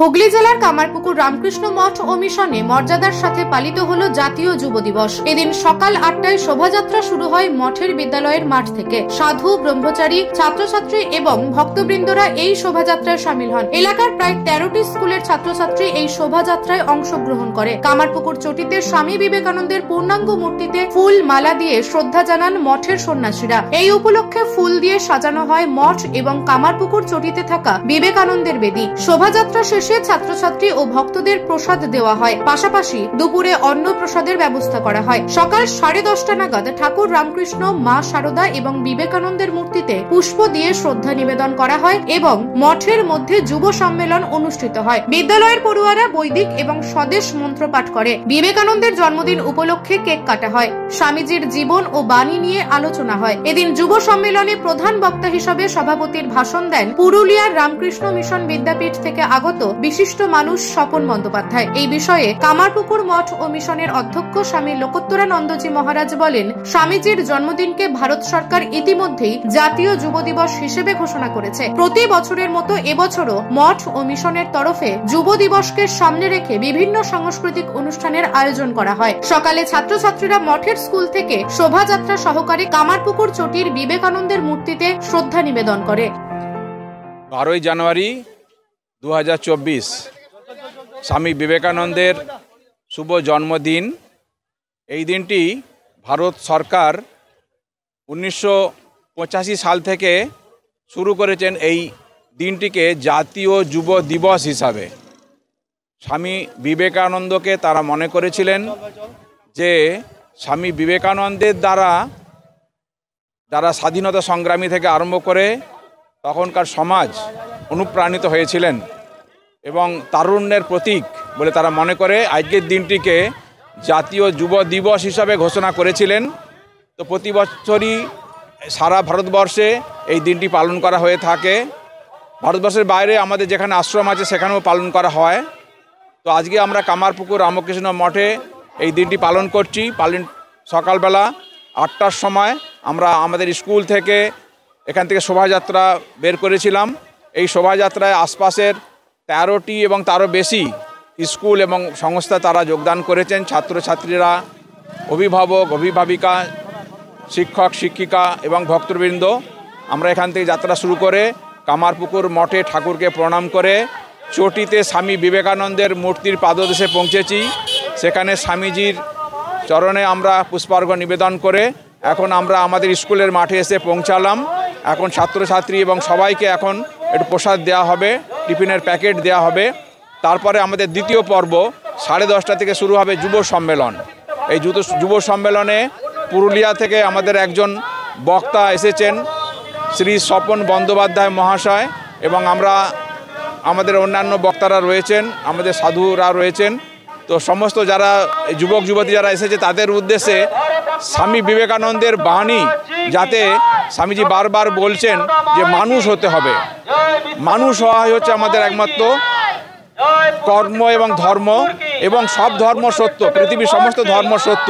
হুগলি জেলার কামারপুকুর রামকৃষ্ণ মঠ ও মিশনে মর্যাদার সাথে পালিত হলো জাতীয় যুব দিবস। এদিন সকাল 8টায় শোভাযাত্রা শুরু হয় মঠের বিদ্যালয়ের মাঠ থেকে। সাধু, ব্রহ্মচারী, ছাত্রছাত্রী এবং ভক্তবৃন্দরা এই শোভাযাত্রায় সামিল হন। এলাকার প্রায় 13টি স্কুলের ছাত্রছাত্রী এই শোভাযাত্রায় অংশগ্রহণ করে। কামারপুকুর চটিতে স্বামী বিবেকানন্দের পূর্ণাঙ্গ মূর্তিতে ফুল মালা দিয়ে শ্রদ্ধা জানান মঠের সন্ন্যাসীরা। এই উপলক্ষে ফুল দিয়ে সাজানো হয় মঠ এবং কামারপুকুর চটিতে থাকা বিবেকানন্দের বেদি। শোভাযাত্রা শেষে ছাত্রছাত্রী ও ভক্তদের প্রসাদ দেওয়া হয়। পাশাপাশি দুপুরে অন্ন প্রসাদের ব্যবস্থা করা হয়। সকাল 10:30 নাগাদ ঠাকুর রামকৃষ্ণ, মা শারদা এবং বিবেকানন্দের মূর্তিতে পুষ্প দিয়ে শ্রদ্ধা নিবেদন করা হয় এবং মঠের মধ্যে যুব সম্মেলন অনুষ্ঠিত হয়। বিদ্যালয়ের পড়ুয়ারা বৈদিক এবং স্বদেশ মন্ত্র পাঠ করে। বিবেকানন্দের জন্মদিন উপলক্ষে কেক কাটা হয়। স্বামীজির জীবন ও বাণী নিয়ে আলোচনা হয়। এদিন যুব সম্মেলনে প্রধান বক্তা হিসেবে সভাপতির ভাষণ দেন পুরুলিয়ার রামকৃষ্ণ মিশন বিদ্যাপীঠ থেকে আগত বিশিষ্ট মানুষ স্বপন বন্দ্যোপাধ্যায়। এই বিষয়ে কামারপুকুর মঠ ও মিশনের অধ্যক্ষ স্বামী লোকোত্তরানন্দজি মহারাজ বলেন, স্বামীজির জন্মদিনকে ভারত সরকার ইতিমধ্যেই জাতীয় যুব দিবস হিসেবে ঘোষণা করেছে। প্রতি বছরের মতো এবছরও মঠ ও মিশনের তরফে যুব দিবসকে সামনে রেখে বিভিন্ন সাংস্কৃতিক অনুষ্ঠানের আয়োজন করা হয়। সকালে ছাত্রছাত্রীরা মঠের স্কুল থেকে শোভাযাত্রা সহকারে কামারপুকুর চটির বিবেকানন্দের মূর্তিতে শ্রদ্ধা নিবেদন করে। 12 জানুয়ারি 2024 স্বামী বিবেকানন্দের শুভ জন্মদিন। এই দিনটি ভারত সরকার 1985 সাল থেকে শুরু করেছেন এই দিনটিকে জাতীয় যুব দিবস হিসাবে। স্বামী বিবেকানন্দকে তারা মনে করেছিলেন যে স্বামী বিবেকানন্দের দ্বারা যারা স্বাধীনতা সংগ্রামী থেকে আরম্ভ করে তখনকার সমাজ অনুপ্রাণিত হয়েছিলেন এবং তারুণ্যের প্রতীক বলে তারা মনে করে আজকের দিনটিকে জাতীয় যুব দিবস হিসাবে ঘোষণা করেছিলেন। তো প্রতি বছরই সারা ভারতবর্ষে এই দিনটি পালন করা হয়ে থাকে। ভারতবর্ষের বাইরে আমাদের যেখানে আশ্রম আছে সেখানেও পালন করা হয়। তো আজকে আমরা কামারপুকুর রামকৃষ্ণ মঠে এই দিনটি পালন করছি। সকালবেলা 8টার সময় আমরা আমাদের স্কুল থেকে এখান থেকে শোভাযাত্রা বের করেছিলাম। এই শোভাযাত্রায় আশপাশের 13টি এবং তারও বেশি স্কুল এবং সংস্থা তারা যোগদান করেছেন। ছাত্রছাত্রীরা, অভিভাবক, অভিভাবিকা, শিক্ষক, শিক্ষিকা এবং ভক্তবৃন্দ আমরা এখান থেকে যাত্রা শুরু করে কামারপুকুর মঠে ঠাকুরকে প্রণাম করে চটিতে স্বামী বিবেকানন্দের মূর্তির পাদদেশে পৌঁছেছি। সেখানে স্বামীজির চরণে আমরা পুষ্পার্ঘ্য নিবেদন করে এখন আমরা আমাদের স্কুলের মাঠে এসে পৌঁছালাম। এখন ছাত্রছাত্রী এবং সবাইকে এখন একটু প্রসাদ দেওয়া হবে, টিফিনের প্যাকেট দেওয়া হবে। তারপরে আমাদের দ্বিতীয় পর্ব 10:30 থেকে শুরু হবে যুব সম্মেলন। এই যুব সম্মেলনে পুরুলিয়া থেকে আমাদের একজন বক্তা এসেছেন, শ্রী স্বপন বন্দ্যোপাধ্যায় মহাশয়, এবং আমাদের অন্যান্য বক্তারা রয়েছেন, আমাদের সাধুরা রয়েছেন। তো সমস্ত যারা যুবক যুবতী যারা এসেছে তাদের উদ্দেশ্যে স্বামী বিবেকানন্দের বাণী, যাতে স্বামীজি বারবার বলছেন যে মানুষ হতে হবে, মানুষ হওয়া হচ্ছে আমাদের একমাত্র কর্ম এবং ধর্ম, এবং সব ধর্ম সত্য, পৃথিবীর সমস্ত ধর্ম সত্য।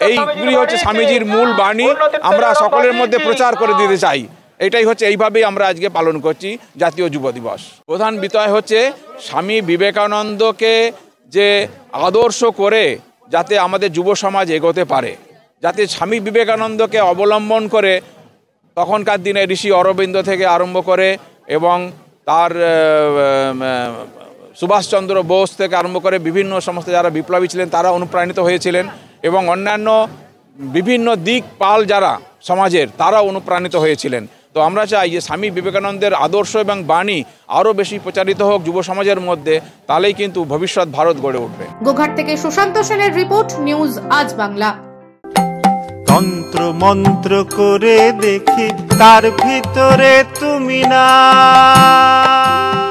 এইগুলি হচ্ছে স্বামীজির মূল বাণী, আমরা সকলের মধ্যে প্রচার করে দিতে চাই। এটাই হচ্ছে, এইভাবেই আমরা আজকে পালন করছি জাতীয় যুব দিবস। প্রধান বিষয় হচ্ছে স্বামী বিবেকানন্দকে যে আদর্শ করে যাতে আমাদের যুব সমাজ এগোতে পারে, যাতে স্বামী বিবেকানন্দকে অবলম্বন করে তখনকার দিনে ঋষি অরবিন্দ থেকে আরম্ভ করে এবং তার সুভাষচন্দ্র বোস থেকে আরম্ভ করে বিভিন্ন সমস্ত যারা বিপ্লবী ছিলেন তারা অনুপ্রাণিত হয়েছিলেন, এবং অন্যান্য বিভিন্ন দিকপাল যারা সমাজের তারা অনুপ্রাণিত হয়েছিলেন। তো আমরা চাই যে স্বামী বিবেকানন্দের আদর্শ এবং বাণী আরও বেশি প্রচারিত হোক যুব সমাজের মধ্যে, তাহলেই কিন্তু ভবিষ্যৎ ভারত গড়ে উঠবে। গোঘাট থেকে সুশান্ত সেনের রিপোর্ট, নিউজ আজ বাংলা। তন্ত্র মন্ত্র করে দেখি তার ভিতরে তুমি না।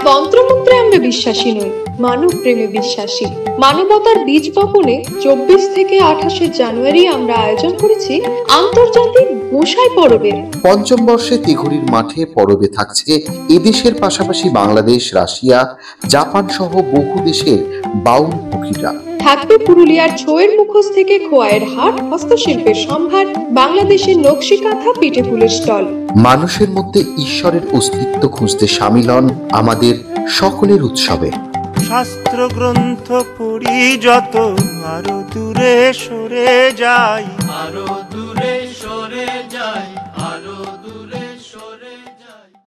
তন্ত্রমন্ত্রে আমরা বিশ্বাসী নই, মানব প্রেমে বিশ্বাসী। মানবতার বীজ বপনে 24 থেকে 28 জানুয়ারি আমরা আয়োজন করেছি আন্তর্জাতিক গোসাই পরবের। পঞ্চম বর্ষে তিঘুরির মাঠে পরবে থাকছে এদেশের পাশাপাশি বাংলাদেশ, রাশিয়া, জাপান সহ বহু দেশের বাউল পুকিরা। থাকবে পুরুলিয়ার ছোয়ের মুখোশ থেকে খোয়াইয়ের হাট, হস্তশিল্পের সম্ভার, বাংলাদেশের নকশি কাঁথা, পিঠে ফুলের স্টল। মানুষের মধ্যে ঈশ্বরের অস্তিত্ব খুঁজতে সামিল হন আমাদের সকলের উৎসবে। শাস্ত্র গ্রন্থ পড়ি যত আরো দূরে সরে যাই, আরো দূরে সরে যাই।